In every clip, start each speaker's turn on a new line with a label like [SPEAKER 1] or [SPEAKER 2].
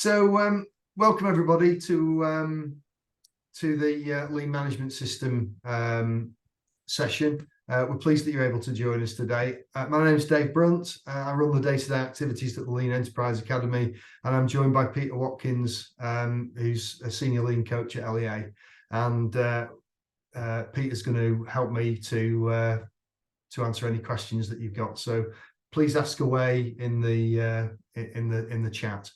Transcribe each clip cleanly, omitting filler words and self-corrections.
[SPEAKER 1] So, welcome everybody to the Lean Management System session. We're pleased that you're able to join us today. My name is Dave Brunt. I run the day-to-day activities at the Lean Enterprise Academy, and I'm joined by Peter Watkins, who's a senior Lean coach at LEA. And Peter's going to help me to answer any questions that you've got. So please ask away in the chat.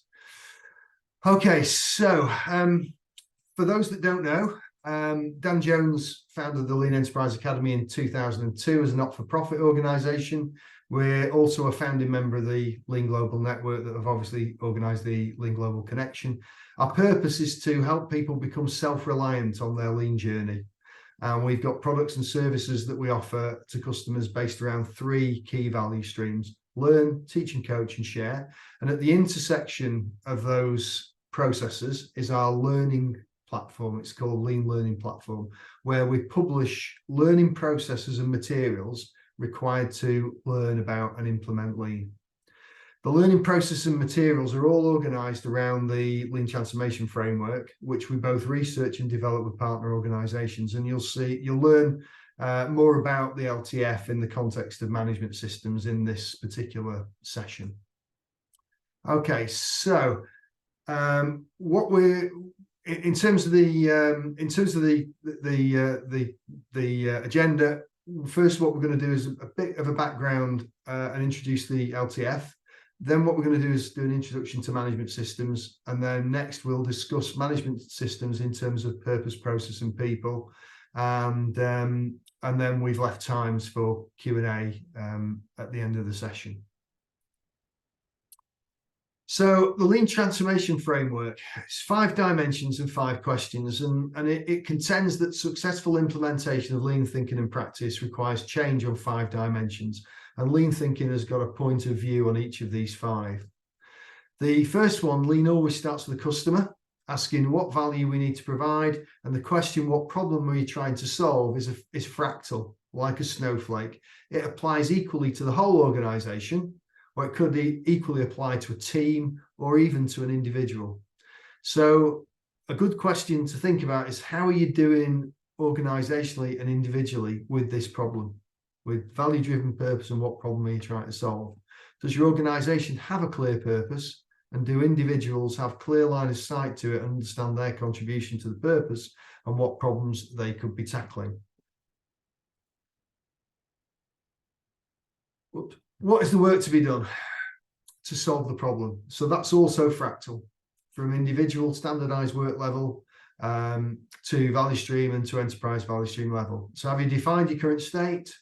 [SPEAKER 1] Okay, so for those that don't know, Dan Jones founded the Lean Enterprise Academy in 2002 as a not-for-profit organisation. We're also a founding member of the Lean Global Network that have obviously organised the Lean Global Connection. Our purpose is to help people become self-reliant on their Lean journey. And we've got products and services that we offer to customers based around three key value streams: learn, teach and coach, and share. And at the intersection of those processes is our learning platform. It's called Lean Learning Platform, where we publish learning processes and materials required to learn about and implement Lean. The learning process and materials are all organised around the Lean Transformation Framework, which we both research and develop with partner organisations. And you'll learn more about the LTF in the context of management systems in this particular session. Okay, so what we're in terms of the agenda. First, what we're going to do is a bit of a background and introduce the LTF. Then what we're going to do is do an introduction to management systems, and then next we'll discuss management systems in terms of purpose, process, and people, and then we've left times for Q&A at the end of the session. So the Lean Transformation Framework, it's 5 dimensions and 5 questions, and it contends that successful implementation of Lean thinking and practice requires change on 5 dimensions, and Lean thinking has got a point of view on each of these 5. The first one, Lean always starts with the customer, asking what value we need to provide, and the question, what problem are you trying to solve, is fractal, like a snowflake. It applies equally to the whole organisation, or it could equally apply to a team or even to an individual. So a good question to think about is, how are you doing organisationally and individually with this problem, with value-driven purpose, and what problem are you trying to solve? Does your organisation have a clear purpose, and do individuals have clear line of sight to it and understand their contribution to the purpose and what problems they could be tackling? What is the work to be done to solve the problem? So that's also fractal, from individual standardized work level to value stream and to enterprise value stream level. So have you defined your current state,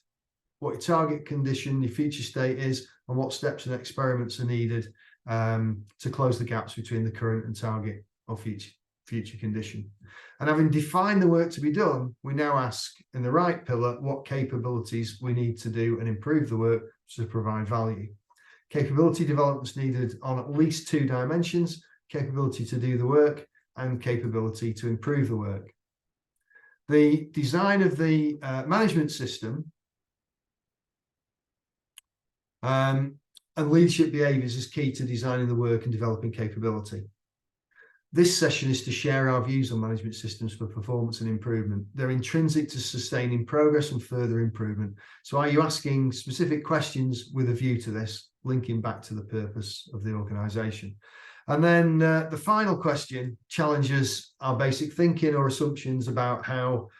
[SPEAKER 1] what your target condition, your future state is, and what steps and experiments are needed to close the gaps between the current and target or future condition? And having defined the work to be done, we now ask in the right pillar what capabilities we need to do and improve the work to provide value. Capability developments needed on at least 2 dimensions: capability to do the work and capability to improve the work. The design of the management system and leadership behaviours is key to designing the work and developing capability. This session is to share our views on management systems for performance and improvement. They're intrinsic to sustaining progress and further improvement. So are you asking specific questions with a view to this, linking back to the purpose of the organisation? And then the final question challenges our basic thinking or assumptions about how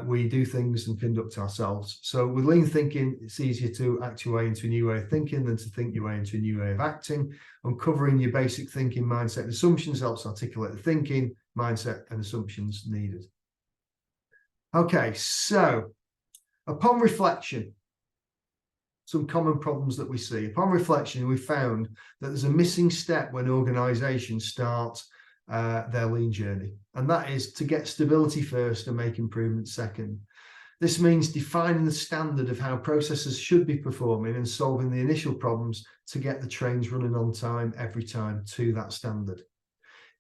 [SPEAKER 1] we do things and conduct ourselves. So with Lean thinking, it's easier to act your way into a new way of thinking than to think your way into a new way of acting. Uncovering your basic thinking, mindset, and assumptions helps articulate the thinking, mindset, and assumptions needed. Okay, so upon reflection, some common problems that we see. Upon reflection, we found that there's a missing step when organisations start their Lean journey, and that is to get stability first and make improvements second. This means defining the standard of how processes should be performing and solving the initial problems to get the trains running on time every time to that standard.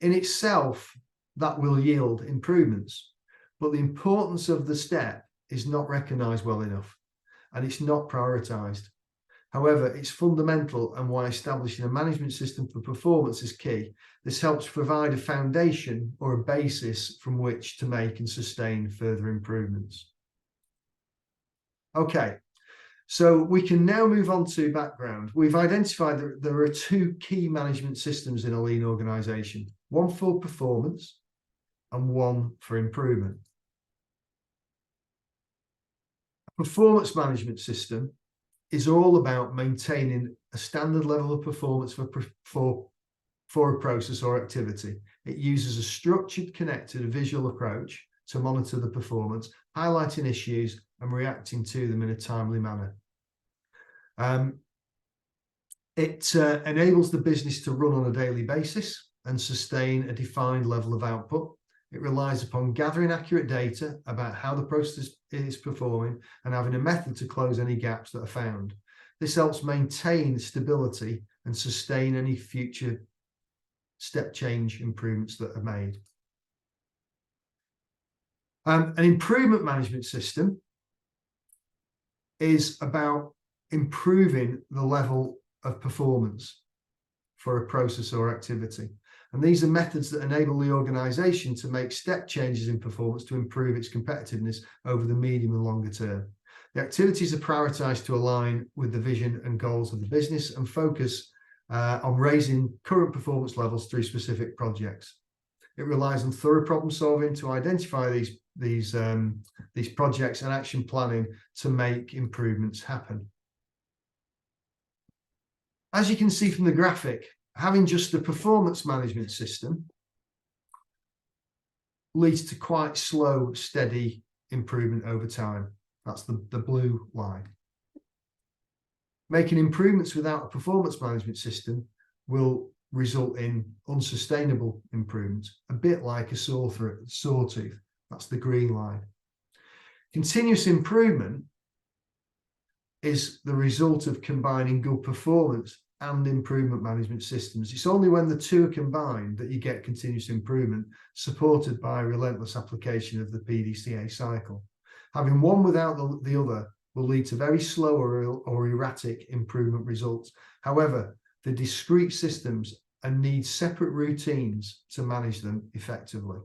[SPEAKER 1] In itself, that will yield improvements, but the importance of the step is not recognised well enough, and it's not prioritised. However, it's fundamental and why establishing a management system for performance is key. This helps provide a foundation or a basis from which to make and sustain further improvements. Okay, so we can now move on to background. We've identified that there are two key management systems in a lean organization, one for performance and one for improvement. A performance management system is all about maintaining a standard level of performance for a process or activity. It uses a structured, connected, visual approach to monitor the performance, highlighting issues and reacting to them in a timely manner. It enables the business to run on a daily basis and sustain a defined level of output. It relies upon gathering accurate data about how the process is performing and having a method to close any gaps that are found. This helps maintain stability and sustain any future step change improvements that are made. An improvement management system is about improving the level of performance for a process or activity. And these are methods that enable the organization to make step changes in performance to improve its competitiveness over the medium and longer term. The activities are prioritized to align with the vision and goals of the business and focus on raising current performance levels through specific projects. It relies on thorough problem solving to identify these projects and action planning to make improvements happen. As you can see from the graphic, having just a performance management system leads to quite slow, steady improvement over time. That's the blue line. Making improvements without a performance management system will result in unsustainable improvements, a bit like a sawtooth. That's the green line. Continuous improvement is the result of combining good performance and improvement management systems. It's only when the two are combined that you get continuous improvement, supported by relentless application of the PDCA cycle. Having one without the other will lead to very slow or erratic improvement results. However, the discrete systems and need separate routines to manage them effectively.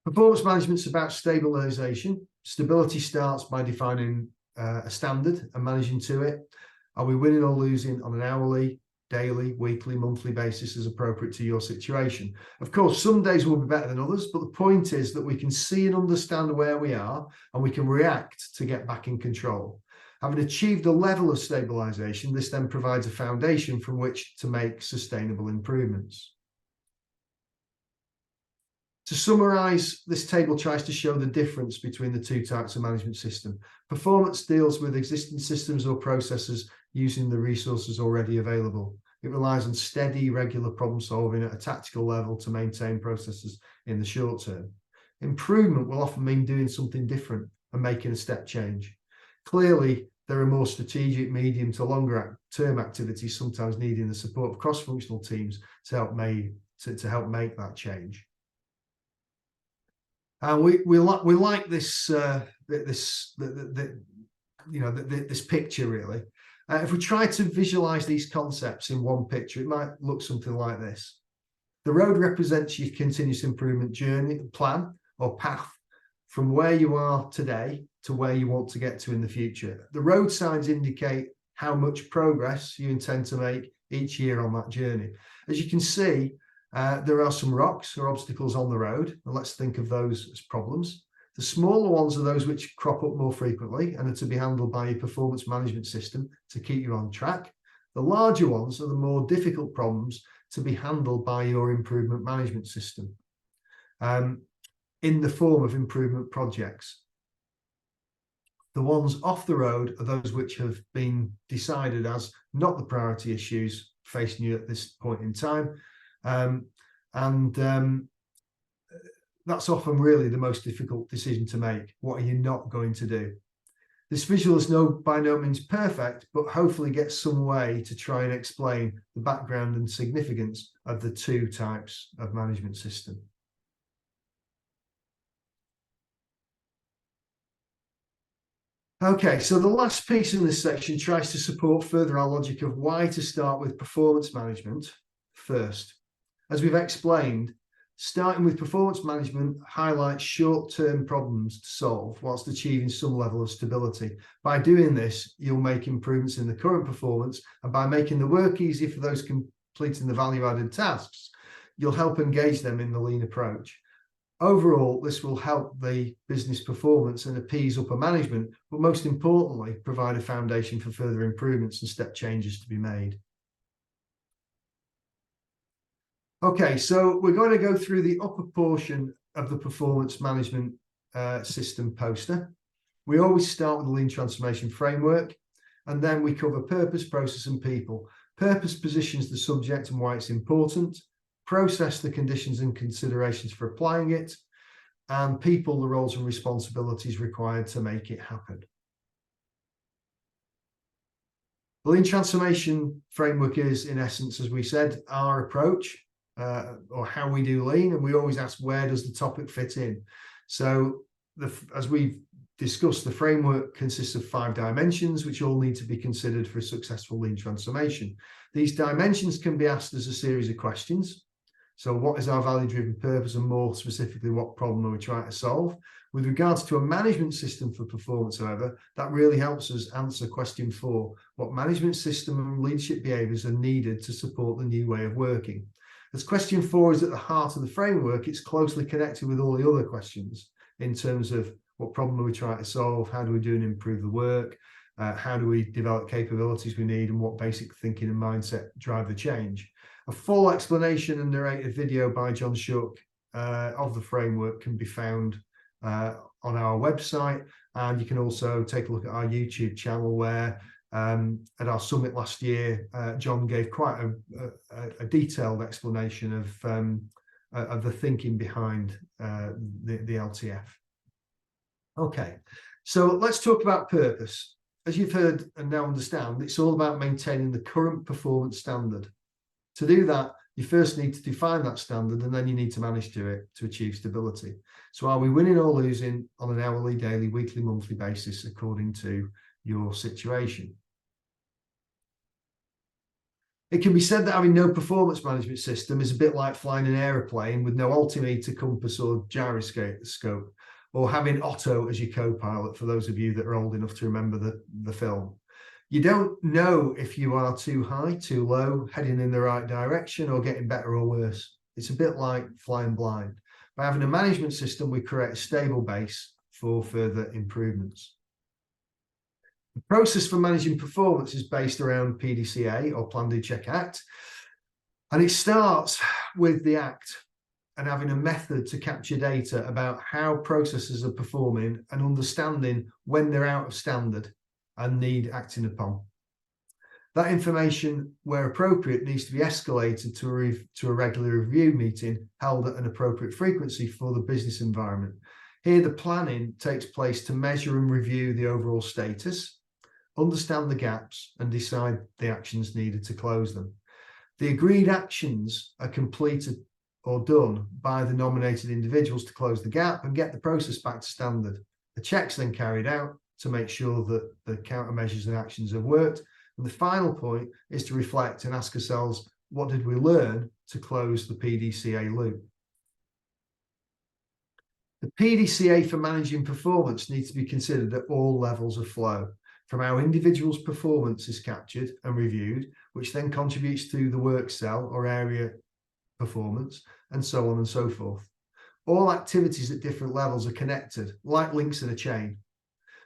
[SPEAKER 1] Performance management is about stabilization. Stability starts by defining a standard and managing to it. Are we winning or losing on an hourly, daily, weekly, monthly basis as appropriate to your situation? Of course, some days will be better than others, but the point is that we can see and understand where we are and we can react to get back in control. Having achieved a level of stabilization, this then provides a foundation from which to make sustainable improvements. To summarize, this table tries to show the difference between the two types of management system. Performance deals with existing systems or processes using the resources already available. It relies on steady, regular problem solving at a tactical level to maintain processes in the short term. Improvement will often mean doing something different and making a step change. Clearly, there are more strategic, medium to longer term activities, sometimes needing the support of cross-functional teams to help make that change. And we like this this picture really. If we try to visualize these concepts in one picture, it might look something like this. The road represents your continuous improvement journey, plan or path from where you are today to where you want to get to in the future. The road signs indicate how much progress you intend to make each year on that journey. As you can see, there are some rocks or obstacles on the road, and let's think of those as problems. The smaller ones are those which crop up more frequently and are to be handled by your performance management system to keep you on track. The larger ones are the more difficult problems to be handled by your improvement management system in the form of improvement projects. The ones off the road are those which have been decided as not the priority issues facing you at this point in time. That's often really the most difficult decision to make. What are you not going to do? This visual is by no means perfect, but hopefully gets some way to try and explain the background and significance of the two types of management system. Okay, so the last piece in this section tries to support further our logic of why to start with performance management first. As we've explained, starting with performance management highlights short-term problems to solve whilst achieving some level of stability. By doing this, you'll make improvements in the current performance, and by making the work easy for those completing the value-added tasks, you'll help engage them in the lean approach. Overall, this will help the business performance and appease upper management, but most importantly, provide a foundation for further improvements and step changes to be made. Okay, so we're going to go through the upper portion of the performance management system poster. We always start with the Lean Transformation Framework, and then we cover purpose, process, and people. Purpose positions the subject and why it's important. Process, the conditions and considerations for applying it, and people, the roles and responsibilities required to make it happen. The Lean Transformation Framework is, in essence, as we said, our approach or how we do lean, and we always ask, where does the topic fit in? So as we've discussed, the framework consists of 5 dimensions, which all need to be considered for a successful lean transformation. These dimensions can be asked as a series of questions. So what is our value-driven purpose, and more specifically, what problem are we trying to solve? With regards to a management system for performance, however, that really helps us answer question 4. What management system and leadership behaviours are needed to support the new way of working? As question 4 is at the heart of the framework, it's closely connected with all the other questions in terms of what problem are we trying to solve, how do we do and improve the work, how do we develop capabilities we need, and what basic thinking and mindset drive the change. A full explanation and narrated video by John Shook of the framework can be found on our website, and you can also take a look at our YouTube channel, where at our summit last year, John gave quite a detailed explanation of the thinking behind the LTF. Okay, so let's talk about purpose. As you've heard and now understand, it's all about maintaining the current performance standard. To do that, you first need to define that standard, and then you need to manage to it to achieve stability. So are we winning or losing on an hourly, daily, weekly, monthly basis according to your situation? It can be said that having no performance management system is a bit like flying an aeroplane with no altimeter, compass, or gyroscope, or having Otto as your co-pilot, for those of you that are old enough to remember the film. You don't know if you are too high, too low, heading in the right direction, or getting better or worse. It's a bit like flying blind. By having a management system, we create a stable base for further improvements. The process for managing performance is based around PDCA, or Plan, Do, Check, Act. And it starts with the act and having a method to capture data about how processes are performing and understanding when they're out of standard and need acting upon. That information, where appropriate, needs to be escalated to a regular review meeting held at an appropriate frequency for the business environment. Here, the planning takes place to measure and review the overall status, understand the gaps, and decide the actions needed to close them. The agreed actions are completed or done by the nominated individuals to close the gap and get the process back to standard. The checks then carried out to make sure that the countermeasures and actions have worked. And the final point is to reflect and ask ourselves, what did we learn to close the PDCA loop? The PDCA for managing performance needs to be considered at all levels of flow, from how individuals' performance is captured and reviewed, which then contributes to the work cell or area performance, and so on and so forth. All activities at different levels are connected, like links in a chain.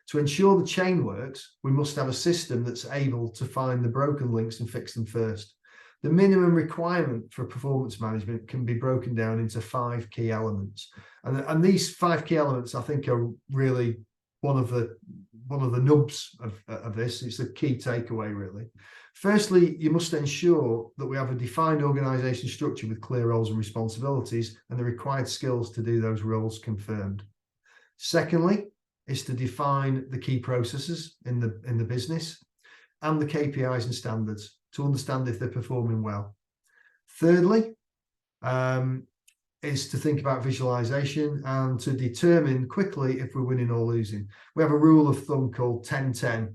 [SPEAKER 1] To ensure the chain works, we must have a system that's able to find the broken links and fix them first. The minimum requirement for performance management can be broken down into 5 key elements. And these 5 key elements, I think, are really one of the nubs of this. It's a key takeaway, really. Firstly, you must ensure that we have a defined organisation structure with clear roles and responsibilities and the required skills to do those roles confirmed. Secondly, is to define the key processes in the business and the KPIs and standards to understand if they're performing well. Thirdly, is to think about visualization and to determine quickly if we're winning or losing. We have a rule of thumb called 10-10,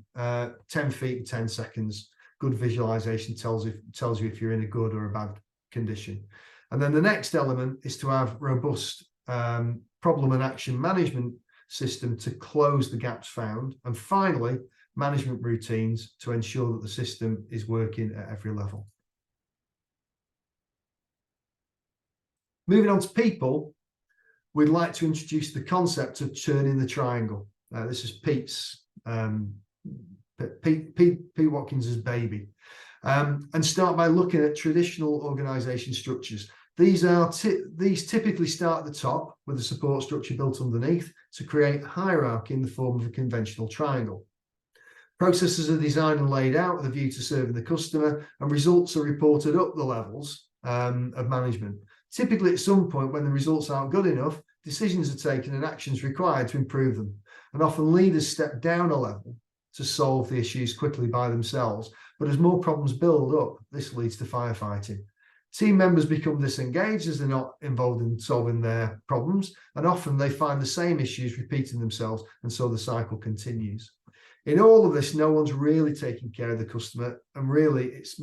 [SPEAKER 1] 10 feet, 10 seconds. Good visualization tells you if you're in a good or a bad condition. And then the next element is to have robust problem and action management system to close the gaps found. And finally, management routines to ensure that the system is working at every level. Moving on to people, we'd like to introduce the concept of turning the triangle. This is Pete Watkins's baby. And start by looking at traditional organisation structures. These typically start at the top with a support structure built underneath to create hierarchy in the form of a conventional triangle. Processes are designed and laid out with a view to serving the customer, and results are reported up the levels of management. Typically, at some point when the results aren't good enough, decisions are taken and actions required to improve them. And often leaders step down a level to solve the issues quickly by themselves. But as more problems build up, this leads to firefighting. Team members become disengaged as they're not involved in solving their problems, and often they find the same issues repeating themselves, and so the cycle continues. In all of this, no one's really taking care of the customer, and really it's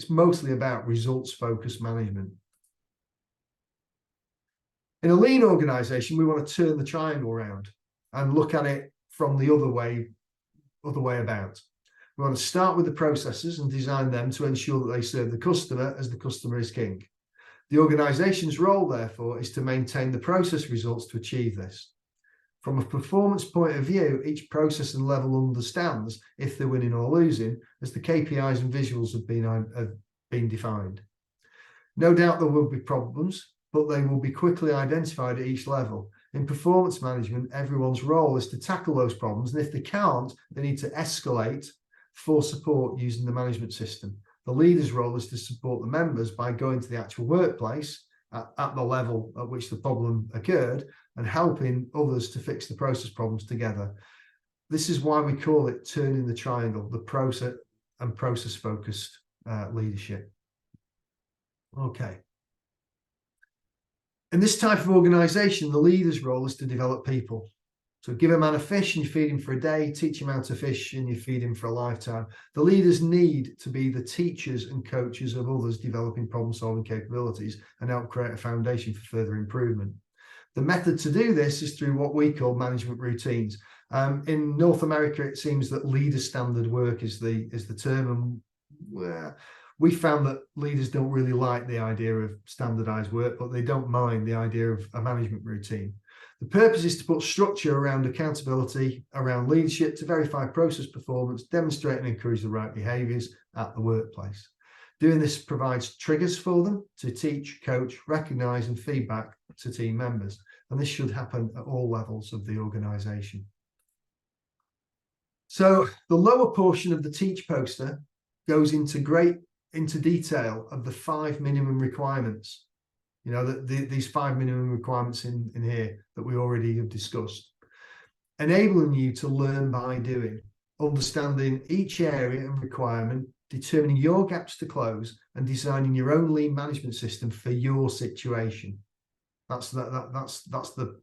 [SPEAKER 1] mostly about results-focused management. In a lean organization, we want to turn the triangle around and look at it from the other way about. We want to start with the processes and design them to ensure that they serve the customer as the customer is king. The organization's role, therefore, is to maintain the process results to achieve this. From a performance point of view, each process and level understands if they're winning or losing, as the KPIs and visuals have been defined. No doubt there will be problems, but they will be quickly identified at each level. In performance management, everyone's role is to tackle those problems, and if they can't, they need to escalate for support using the management system. The leader's role is to support the members by going to the actual workplace at the level at which the problem occurred and helping others to fix the process problems together. This is why we call it turning the triangle, the process and process-focused leadership. Okay. In this type of organization, the leader's role is to develop people. So give a man a fish and you feed him for a day, teach him how to fish and you feed him for a lifetime. The leaders need to be the teachers and coaches of others developing problem-solving capabilities and help create a foundation for further improvement. The method to do this is through what we call management routines. In North America, it seems that leader standard work is the term, and we found that leaders don't really like the idea of standardized work, but they don't mind the idea of a management routine. The purpose is to put structure around accountability, around leadership, to verify process performance, demonstrate and encourage the right behaviours at the workplace. Doing this provides triggers for them to teach, coach, recognise and feedback to team members. And this should happen at all levels of the organisation. So the lower portion of the teach poster goes into detail of the 5 minimum requirements. You know, these 5 minimum requirements in here that we already have discussed, enabling you to learn by doing, understanding each area and requirement, determining your gaps to close, and designing your own lean management system for your situation. That's the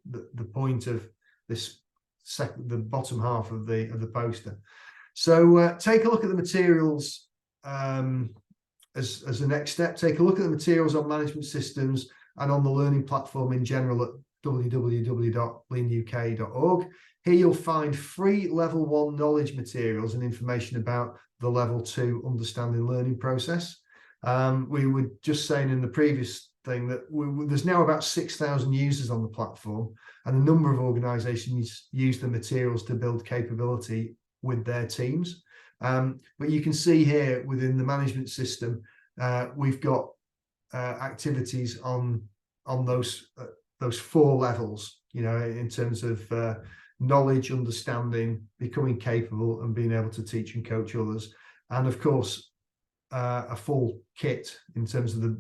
[SPEAKER 1] point of this the bottom half of the poster. So take a look at the materials. As a next step, take a look at the materials on management systems and on the learning platform in general at www.leanuk.org. Here you'll find free level 1 knowledge materials and information about the level 2 understanding learning process. We were just saying in the previous thing that there's now about 6,000 users on the platform, and a number of organizations use the materials to build capability with their teams. But you can see here within the management system, we've got activities on those 4 levels, you know, in terms of knowledge, understanding, becoming capable and being able to teach and coach others. And of course, a full kit in terms of a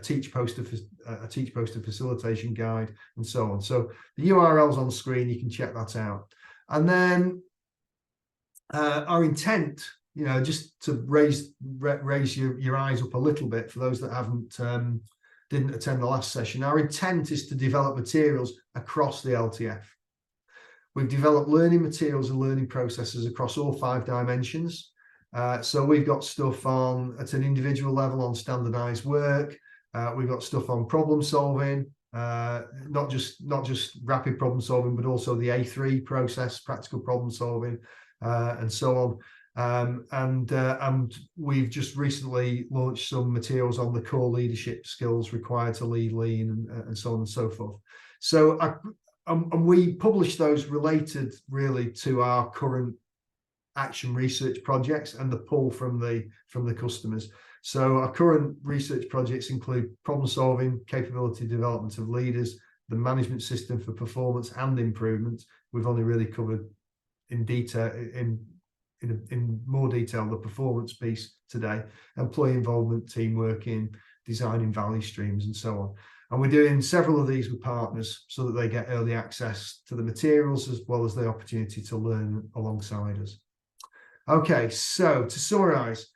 [SPEAKER 1] teach poster facilitation guide and so on. So the URL's on the screen, you can check that out. And then our intent, you know, just to raise your eyes up a little bit for those that haven't didn't attend the last session, our intent is to develop materials across the LTF. We've developed learning materials and learning processes across all 5 dimensions. So we've got stuff on at an individual level on standardized work. We've got stuff on problem solving, not just rapid problem solving, but also the A3 process, practical problem solving, and so on. And we've just recently launched some materials on the core leadership skills required to lead lean, and so on and so forth. So and we publish those related really to our current action research projects and the pull from the customers. So our current research projects include problem solving, capability development of leaders, the management system for performance and improvement. We've only really covered in detail in more detail the performance piece today, employee involvement, team working, designing value streams, and so on. And we're doing several of these with partners so that they get early access to the materials as well as the opportunity to learn alongside us. Okay, so to summarize,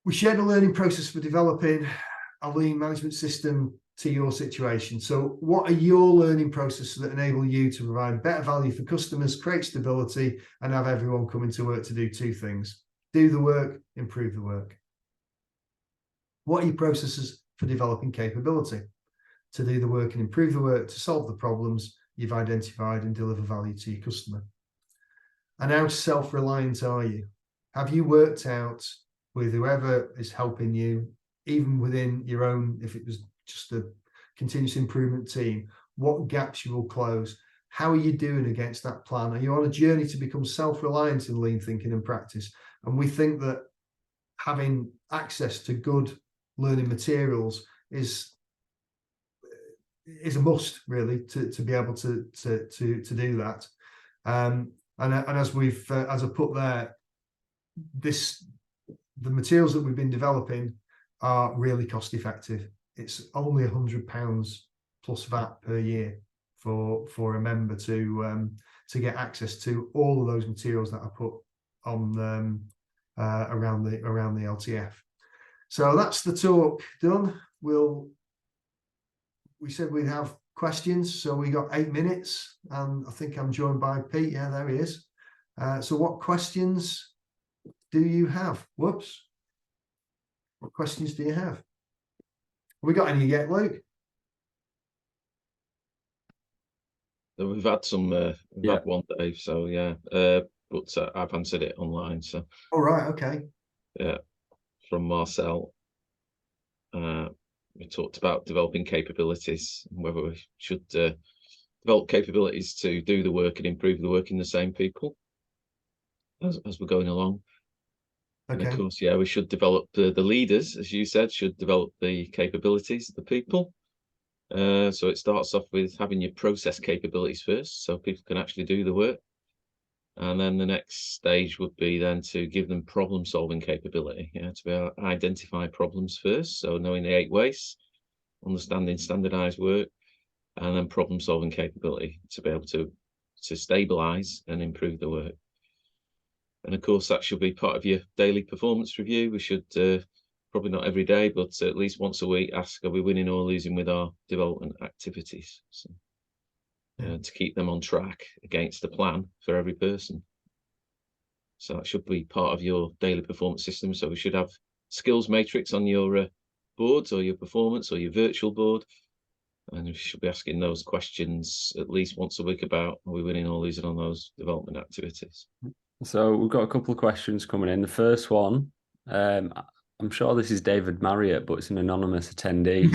[SPEAKER 1] we shared a learning process for developing a lean management system to your situation. So what are your learning processes that enable you to provide better value for customers, create stability, and have everyone coming to work to do 2 things: do the work, improve the work? What are your processes for developing capability? To do the work and improve the work, to solve the problems you've identified and deliver value to your customer. And how self-reliant are you? Have you worked out with whoever is helping you, even within your own, if it was just a continuous improvement team, what gaps you will close? How are you doing against that plan? Are you on a journey to become self-reliant in lean thinking and practice? And we think that having access to good learning materials is a must, really, to be able to do that. And as I put there, the materials that we've been developing are really cost effective. It's only £100 plus VAT per year for a member to get access to all of those materials that I put on around the LTF. So that's the talk done. We said we'd have questions, so we got 8 minutes, and I think I'm joined by Pete. Yeah, there he is. So what questions do you have? Whoops. What questions do you have? Have we got any yet, Luke?
[SPEAKER 2] We've had some, we've had one, Dave, so yeah, but I've answered it online, so.
[SPEAKER 1] All right, okay.
[SPEAKER 2] Yeah, from Marcel. We talked about developing capabilities, and whether we should develop capabilities to do the work and improve the work in the same people as we're going along. Okay. And of course, yeah, we should develop the leaders, as you said, should develop the capabilities of the people. So it starts off with having your process capabilities first, so people can actually do the work. And then the next stage would be then to give them problem solving capability, to be able to identify problems first. So knowing the 8 ways, understanding standardized work, and then problem solving capability to be able to stabilize and improve the work. And of course, that should be part of your daily performance review. We should probably not every day, but at least once a week, ask, are we winning or losing with our development activities? So, to keep them on track against the plan for every person. So that should be part of your daily performance system. So we should have skills matrix on your boards or your performance or your virtual board. And we should be asking those questions at least once a week about, are we winning or losing on those development activities?
[SPEAKER 3] So we've got a couple of questions coming in. The first one, I'm sure this is David Marriott, but it's an anonymous attendee.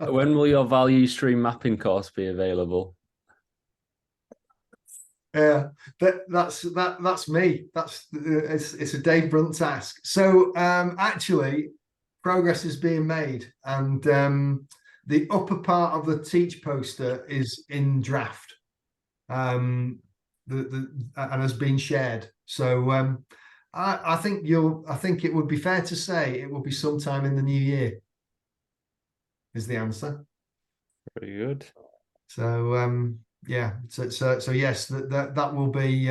[SPEAKER 3] So when will your value stream mapping course be available?
[SPEAKER 1] Yeah, that's me. It's a Dave Brunt task. So actually, progress is being made, and the upper part of the teach poster is in draft, and has been shared. So I think it would be fair to say it will be sometime in the new year, is the answer.
[SPEAKER 3] Very good.
[SPEAKER 1] So yeah, so yes, that will be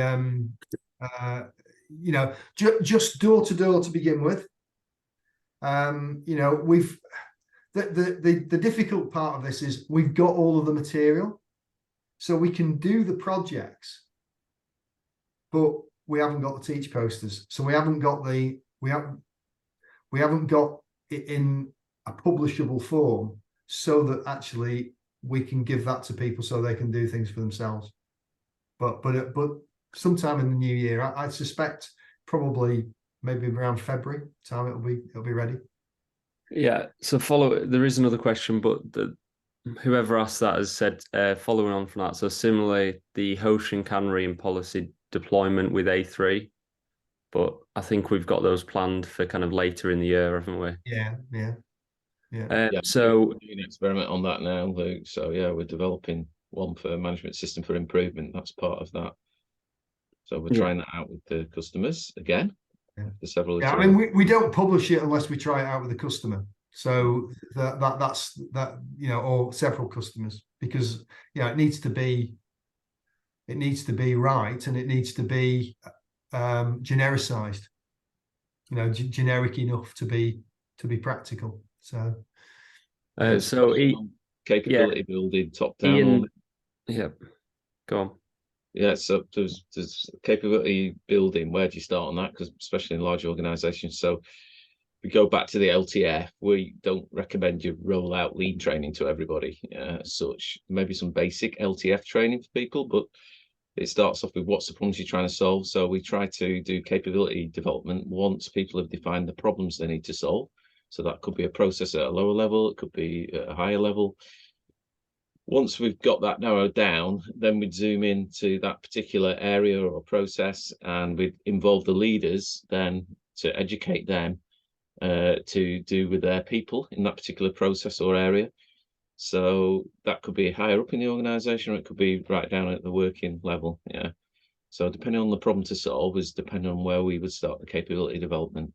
[SPEAKER 1] just door to door to begin with. the difficult part of this is we've got all of the material, so we can do the projects, but we haven't got the teach posters. So we haven't got it in a publishable form, so that actually we can give that to people so they can do things for themselves. But sometime in the new year, I suspect probably maybe around February time it'll be ready.
[SPEAKER 3] Yeah. So there is another question, but whoever asked that has said, following on from that. So similarly, the Hoshin Cannery and policy deployment with A3, but I think we've got those planned for kind of later in the year, haven't we?
[SPEAKER 1] Yeah.
[SPEAKER 3] So
[SPEAKER 2] we're doing an experiment on that now, Luke. So yeah, we're developing one for management system for improvement. That's part of that. So we're trying that out with the customers again. For several.
[SPEAKER 1] Yeah, I mean, we don't publish it unless we try it out with the customer. So that's or several customers, because it needs to be right, and it needs to be genericized, generic enough to be practical. So
[SPEAKER 2] capability building top down.
[SPEAKER 3] Ian, yeah, go on.
[SPEAKER 2] Yeah, so there's capability building. Where do you start on that? Because especially in large organizations. So we go back to the LTF. We don't recommend you roll out lean training to everybody as such. Maybe some basic LTF training for people, but it starts off with what's the problems you're trying to solve. So we try to do capability development once people have defined the problems they need to solve. So that could be a process at a lower level. It could be at a higher level. Once we've got that narrowed down, then we'd zoom into that particular area or process, and we'd involve the leaders then to educate them to do with their people in that particular process or area. So that could be higher up in the organization, or it could be right down at the working level. Yeah. So depending on the problem to solve is depending on where we would start the capability development.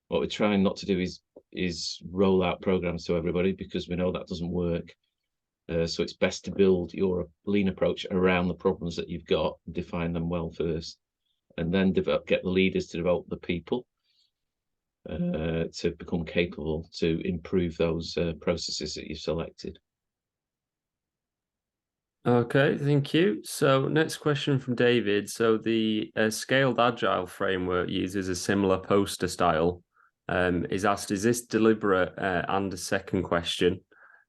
[SPEAKER 2] What we're trying not to do is roll out programs to everybody, because we know that doesn't work. So it's best to build your lean approach around the problems that you've got, define them well first, and then get the leaders to develop the people to become capable to improve those processes that you've selected.
[SPEAKER 3] Okay, thank you. So next question from David. So the Scaled Agile framework uses a similar poster style. Is asked, is this deliberate? And a second question,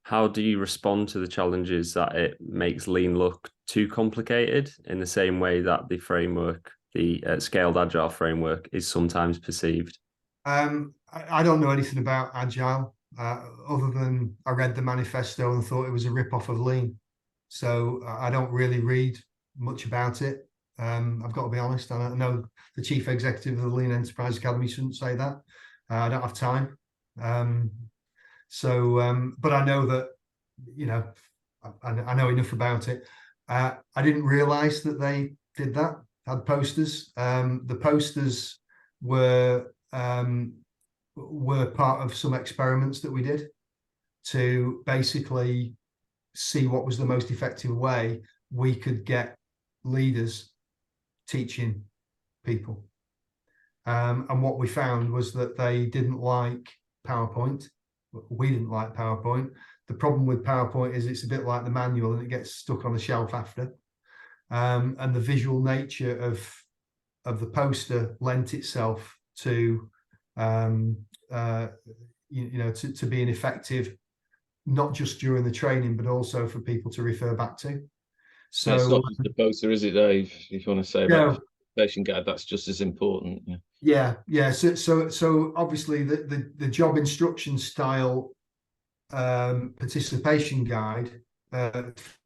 [SPEAKER 3] how do you respond to the challenges that it makes lean look too complicated, in the same way that the framework, the Scaled Agile framework, is sometimes perceived?
[SPEAKER 1] I don't know anything about Agile, other than I read the manifesto and thought it was a rip-off of Lean. So I don't really read much about it. I've got to be honest. I know the chief executive of the Lean Enterprise Academy shouldn't say that. I don't have time. But I know that, I know enough about it. I didn't realize that they did that, had posters. The posters were part of some experiments that we did to basically see what was the most effective way we could get leaders teaching people. And what we found was that they didn't like PowerPoint. We didn't like PowerPoint. The problem with PowerPoint is it's a bit like the manual, and it gets stuck on the shelf after. And the visual nature of the poster lent itself to to being effective, not just during the training, but also for people to refer back to. So
[SPEAKER 2] it's not just the poster, is it, Dave? If you want to say about the presentation guide, that's just as important.
[SPEAKER 1] Yeah. So obviously the job instruction style participation guide,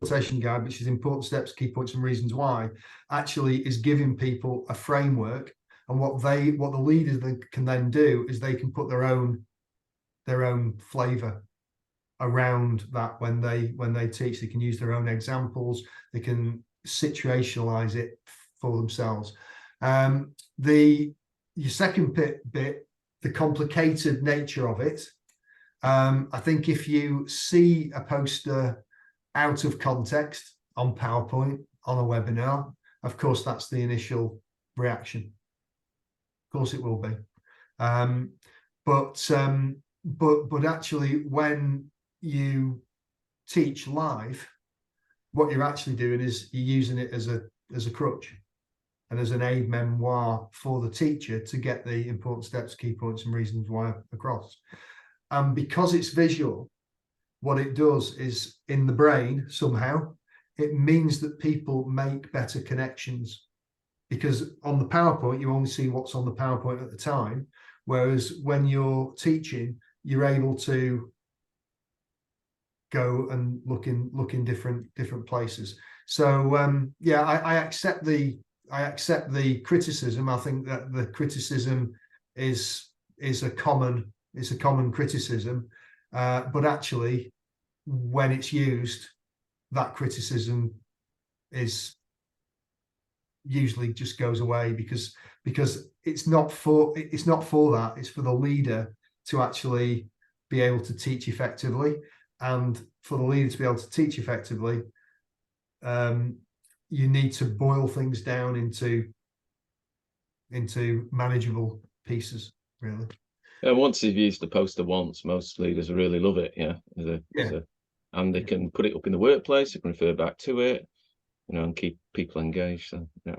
[SPEAKER 1] which is important steps, key points, and reasons why, actually is giving people a framework. And what the leaders can then do is they can put their own flavor around that when they teach. They can use their own examples. They can situationalize it for themselves. Your second bit, the complicated nature of it. I think if you see a poster out of context on PowerPoint, on a webinar, of course, that's the initial reaction. Of course it will be. But but actually, when you teach live, what you're actually doing is you're using it as a crutch and as an aid memoir for the teacher to get the important steps, key points, and reasons why across. And because it's visual, what it does is in the brain somehow, it means that people make better connections, because on the PowerPoint, you only see what's on the PowerPoint at the time. Whereas when you're teaching, you're able to go and look in different places. So yeah, I accept the criticism. I think that the criticism is a common criticism, but actually, when it's used, that criticism is usually just goes away because it's not for that. It's for the leader to actually be able to teach effectively, and for the leader to be able to teach effectively, you need to boil things down into manageable pieces, really.
[SPEAKER 2] And once you've used the poster once, most leaders really love it. Yeah, and they can put it up in the workplace. They can refer back to it, and keep people engaged. So yeah.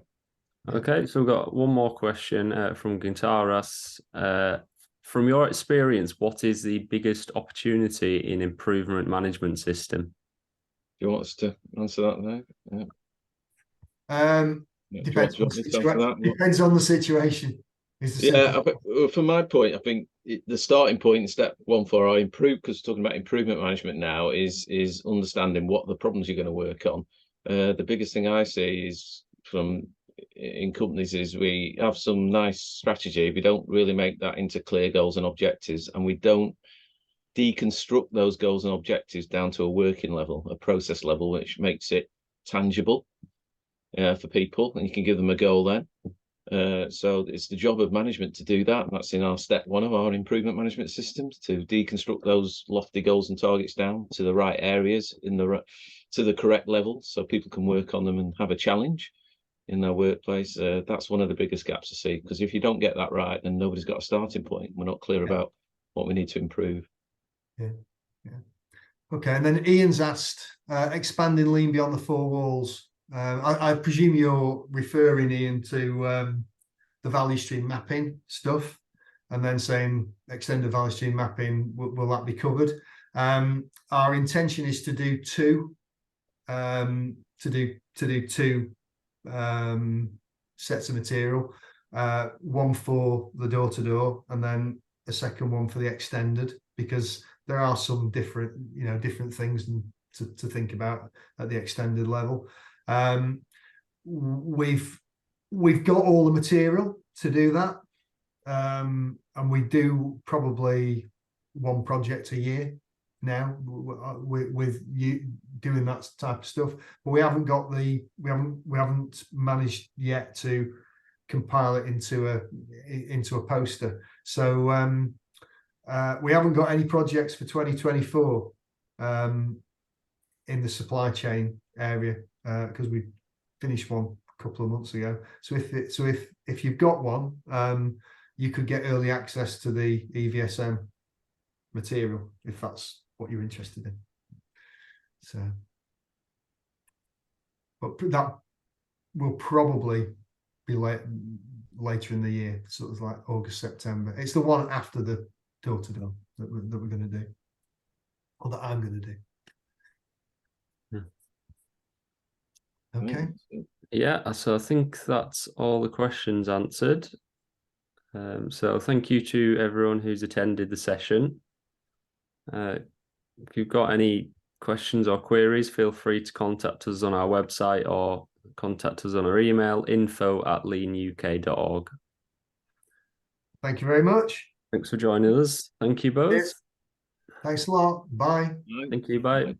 [SPEAKER 3] Okay, so we've got one more question from Gintaras. From your experience, what is the biggest opportunity in improvement management system?
[SPEAKER 2] Do you want us to answer that now? Yeah.
[SPEAKER 1] Depends on the situation.
[SPEAKER 2] From my point, I think the starting point in step one for our because talking about improvement management now is understanding what the problems you're going to work on. The biggest thing I see is in companies is we have some nice strategy. We don't really make that into clear goals and objectives, and we don't deconstruct those goals and objectives down to a working level, a process level, which makes it tangible for people, and you can give them a goal then. So it's the job of management to do that. That's in our step one of our improvement management systems, to deconstruct those lofty goals and targets down to the right areas to the correct level, so people can work on them and have a challenge in their workplace. That's one of the biggest gaps to see, because if you don't get that right, then nobody's got a starting point. We're not clear about what we need to improve.
[SPEAKER 1] Yeah. Okay, and then Ian's asked, expanding lean beyond the four walls. I presume you're referring, Ian, to the value stream mapping stuff, and then saying extended value stream mapping, will that be covered? Our intention is to do two sets of material, one for the door-to-door, and then a second one for the extended, because there are some different things to think about at the extended level. We've got all the material to do that, and we do probably one project a year now with you doing that type of stuff, but we haven't managed yet to compile it into a poster. So we haven't got any projects for 2024 in the supply chain area, because we finished one a couple of months ago. So if you've got one, you could get early access to the EVSM material if that's what you're interested in. So, but that will probably be later in the year, sort of like August, September. It's the one after the door-to-door that we're going to do, or that I'm going to do. Okay.
[SPEAKER 3] Yeah, so I think that's all the questions answered. So thank you to everyone who's attended the session. If you've got any questions or queries, feel free to contact us on our website or contact us on our email, info@leanuk.org.
[SPEAKER 1] Thank you very much.
[SPEAKER 3] Thanks for joining us. Thank you both.
[SPEAKER 1] Yes. Thanks a lot. Bye.
[SPEAKER 3] Thank you. Bye.